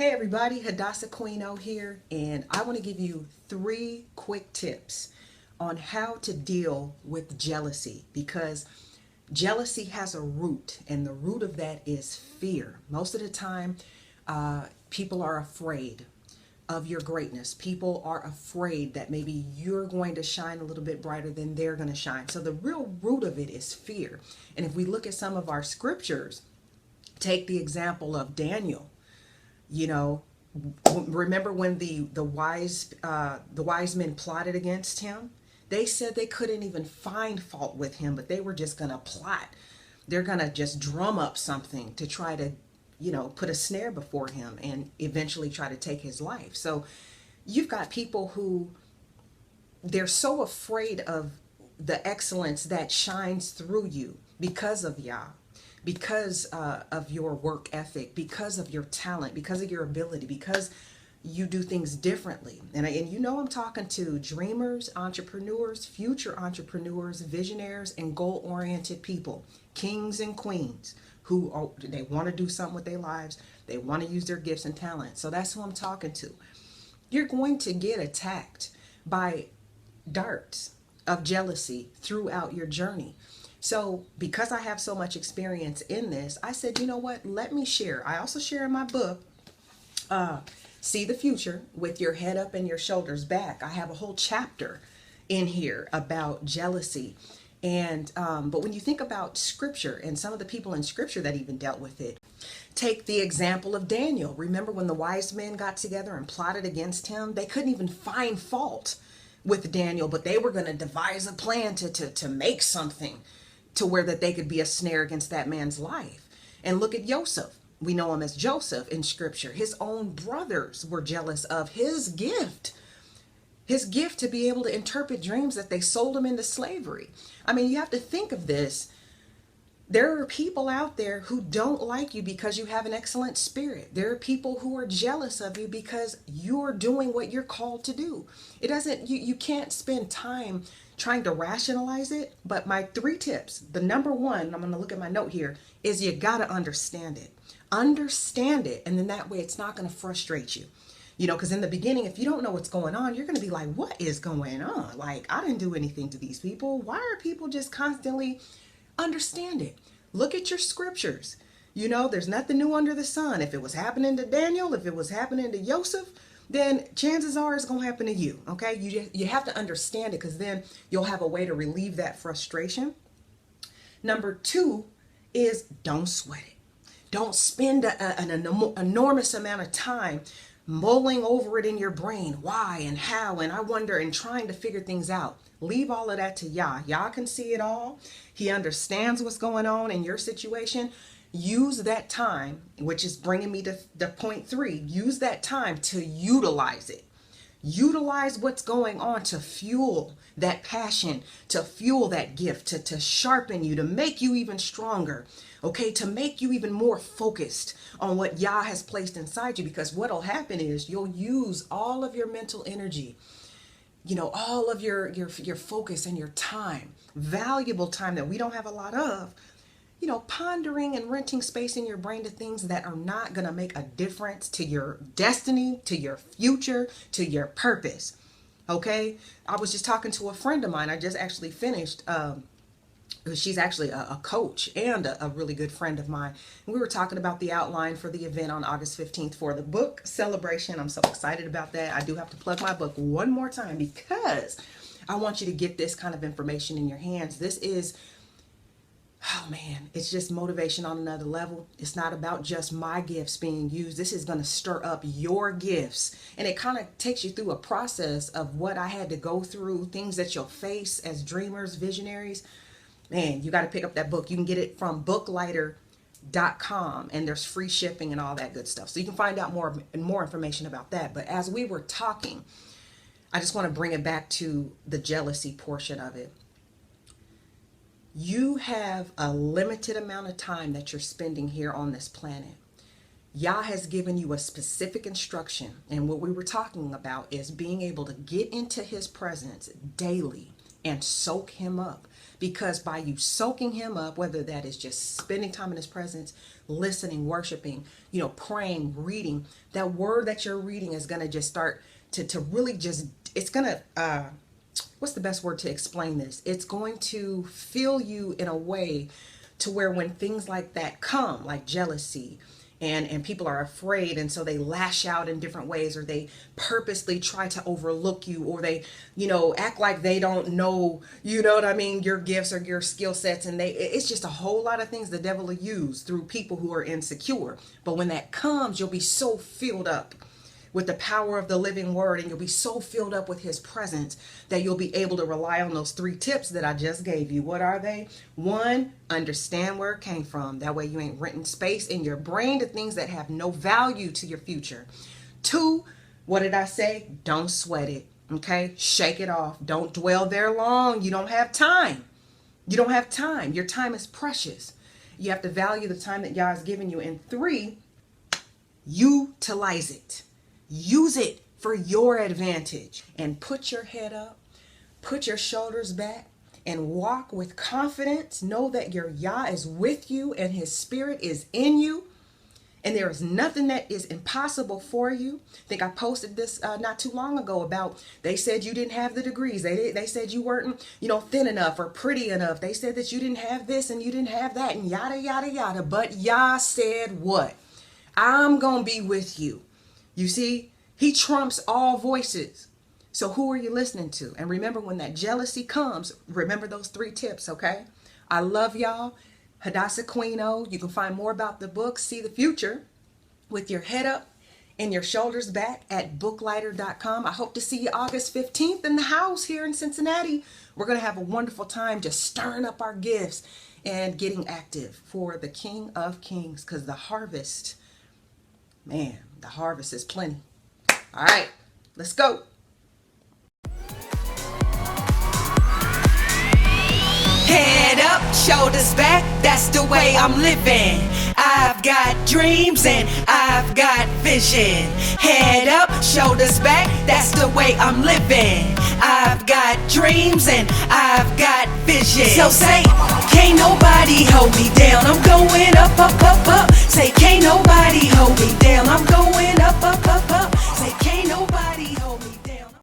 Hey everybody, Hadassah Queeno here, and I want to give you 3 quick tips on how to deal with jealousy, because jealousy has a root, and the root of that is fear. Most of the time, people are afraid of your greatness. People are afraid that maybe you're going to shine a little bit brighter than they're going to shine. So the real root of it is fear. And if we look at some of our scriptures, take the example of Daniel. You know, remember when the wise men plotted against him? They said they couldn't even find fault with him, but they were just going to plot. They're going to just drum up something to try to, put a snare before him and eventually try to take his life. So you've got people who they're so afraid of the excellence that shines through you because of Yah, because of your work ethic, because of your talent, because of your ability, because you do things differently. And I'm talking to dreamers, entrepreneurs, future entrepreneurs, visionaries, and goal-oriented people, kings and queens they want to do something with their lives. They want to use their gifts and talents. So that's who I'm talking to. You're going to get attacked by darts of jealousy throughout your journey. So because I have so much experience in this, I said, you know what, let me share. I also share in my book, See the Future with Your Head Up and Your Shoulders Back. I have a whole chapter in here about jealousy. And but when you think about scripture and some of the people in scripture that even dealt with it, take the example of Daniel. Remember when the wise men got together and plotted against him? They couldn't even find fault with Daniel, but they were going to devise a plan to make something to where that they could be a snare against that man's life. And look at Joseph. We know him as Joseph in scripture. His own brothers were jealous of his gift to be able to interpret dreams, that they sold him into slavery. I mean, you have to think of this. There are people out there who don't like you because you have an excellent spirit. There are people who are jealous of you because you're doing what you're called to do. You can't spend time trying to rationalize it. But my 3 tips, the number one, I'm going to look at my note here, is you got to understand it. Understand it. And then that way it's not going to frustrate you. Because in the beginning, if you don't know what's going on, you're going to be like, what is going on? Like, I didn't do anything to these people. Why are people just constantly... Understand it. Look at your scriptures. There's nothing new under the sun. If it was happening to Daniel, if it was happening to Joseph, then chances are it's going to happen to you. Okay. You have to understand it, because then you'll have a way to relieve that frustration. Number 2 is don't sweat it. Don't spend an enormous amount of time mulling over it in your brain. Why and how and I wonder, and trying to figure things out. Leave all of that to Yah. Yah can see it all. He understands what's going on in your situation. Use that time, which is bringing me to the point 3. Use that time to utilize it. Utilize what's going on to fuel that passion, to fuel that gift, to sharpen you, to make you even stronger, okay, to make you even more focused on what Yah has placed inside you. Because what'll happen is you'll use all of your mental energy, all of your focus and your time, valuable time that we don't have a lot of, pondering and renting space in your brain to things that are not going to make a difference to your destiny, to your future, to your purpose. Okay. I was just talking to a friend of mine. I just actually finished, she's actually a coach and a really good friend of mine. And we were talking about the outline for the event on August 15th for the book celebration. I'm so excited about that. I do have to plug my book one more time because I want you to get this kind of information in your hands. This is, oh man, it's just motivation on another level. It's not about just my gifts being used. This is going to stir up your gifts. And it kind of takes you through a process of what I had to go through, things that you'll face as dreamers, visionaries. Man, you got to pick up that book. You can get it from booklighter.com, and there's free shipping and all that good stuff. So you can find out more information about that. But as we were talking, I just want to bring it back to the jealousy portion of it. You have a limited amount of time that you're spending here on this planet. Yah has given you a specific instruction. And what we were talking about is being able to get into his presence daily and soak him up. because by you soaking him up, whether that is just spending time in his presence, listening, worshiping, praying, reading, that word that you're reading is going to just start to really just, it's going to, what's the best word to explain this? It's going to fill you in a way to where when things like that come, like jealousy, and people are afraid, and so they lash out in different ways, or they purposely try to overlook you, or they act like they don't know, what I mean, your gifts or your skill sets, and it's just a whole lot of things the devil will use through people who are insecure. But when that comes, you'll be so filled up with the power of the living word, and you'll be so filled up with his presence that you'll be able to rely on those 3 tips that I just gave you. What are they? 1, understand where it came from. That way you ain't renting space in your brain to things that have no value to your future. 2, what did I say? Don't sweat it. Okay? Shake it off. Don't dwell there long. You don't have time. You don't have time. Your time is precious. You have to value the time that God has given you. And 3, utilize it. Use it for your advantage, and put your head up, put your shoulders back, and walk with confidence. Know that your Yah is with you and his spirit is in you, and there is nothing that is impossible for you. I think I posted this not too long ago about, they said you didn't have the degrees. They said you weren't, thin enough or pretty enough. They said that you didn't have this and you didn't have that, and yada, yada, yada. But Yah said what? I'm going to be with you. You see, he trumps all voices. So who are you listening to? And remember, when that jealousy comes, remember those 3 tips, okay? I love y'all. Hadassah Queen O. You can find more about the book, See the Future, with your head up and your shoulders back at booklighter.com. I hope to see you August 15th in the house here in Cincinnati. We're going to have a wonderful time just stirring up our gifts and getting active for the King of Kings, because the harvest, man, the harvest is plenty. All right, let's go. Head up, shoulders back, that's the way I'm living. I've got dreams and I've got vision. Head up, shoulders back, that's the way I'm living. I've got dreams and I've got vision. So say, can't nobody hold me down. I'm going up,